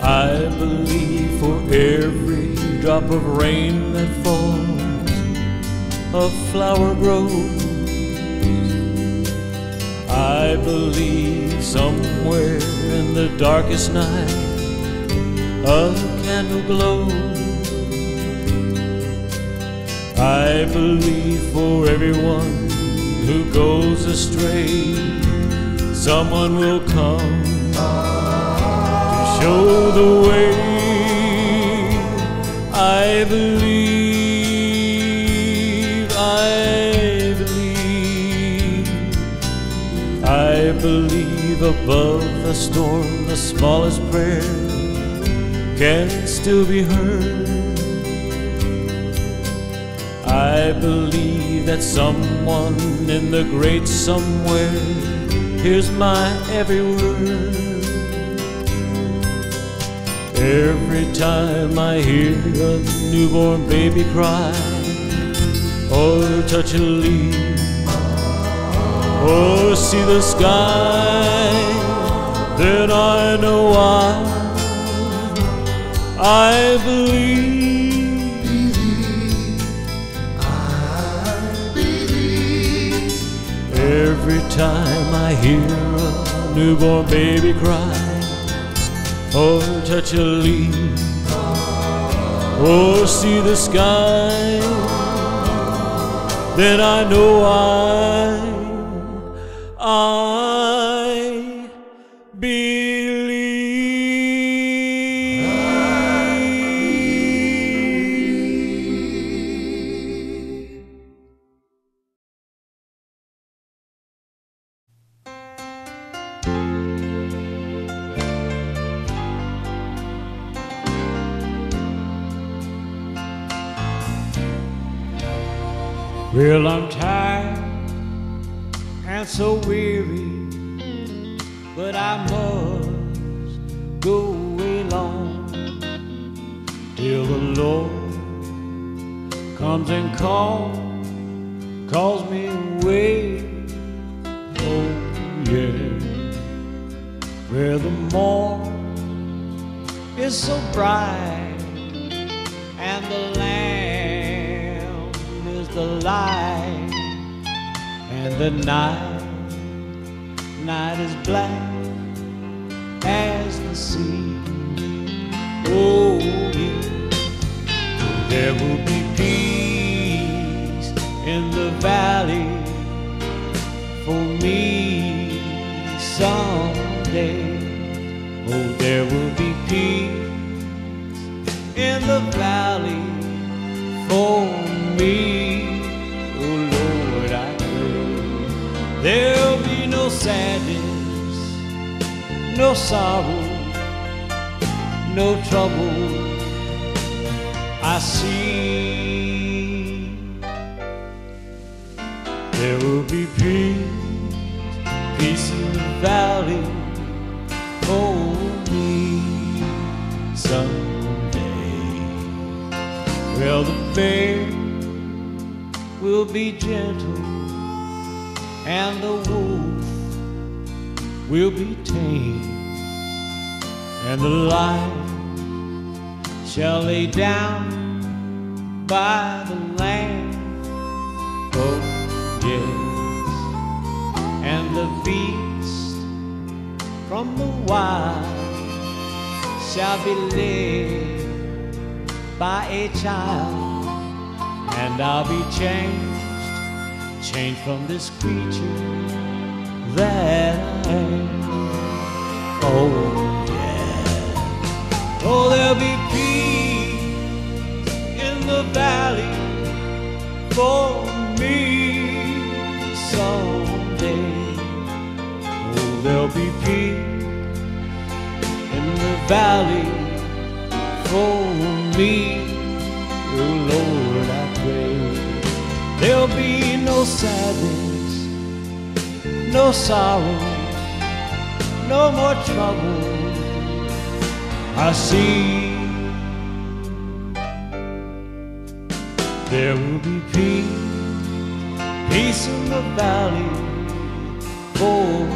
I believe for every drop of rain that falls, a flower grows. I believe somewhere in the darkest night a candle glows. I believe for everyone who goes astray, someone will come to show the way. I believe, I believe, I believe above the storm the smallest prayer can still be heard. I believe that someone in the great somewhere hears my every word. Every time I hear a newborn baby cry, or touch a leaf, or see the sky, then I know I believe. Every time I hear a newborn baby cry, or touch a leaf, or see the sky, then I know I believe. Well, I'm tired and so weary, but I must go along till the Lord comes and calls me away. Oh yeah, where the morn is so bright and the Lamb is the light, and the night is black as the sea. Oh yeah, there will be peace in the valley for me someday. Oh, there will be peace in the valley for me. Oh Lord, I pray there'll be no sadness, no sorrow, no trouble. I see there will be peace in the valley for me someday. Well, the bear will be gentle and the wolf will be tame, and the lion shall lay down by the lamb. Oh yes, and the beast from the wild shall be led by a child, and I'll be changed from this creature that I am. Oh yeah, oh there'll be peace in the valley for me someday. Oh, there'll be peace in the valley for me. Oh Lord, I pray there'll be no sadness, no sorrow, no more trouble. I see there will be peace in the valley for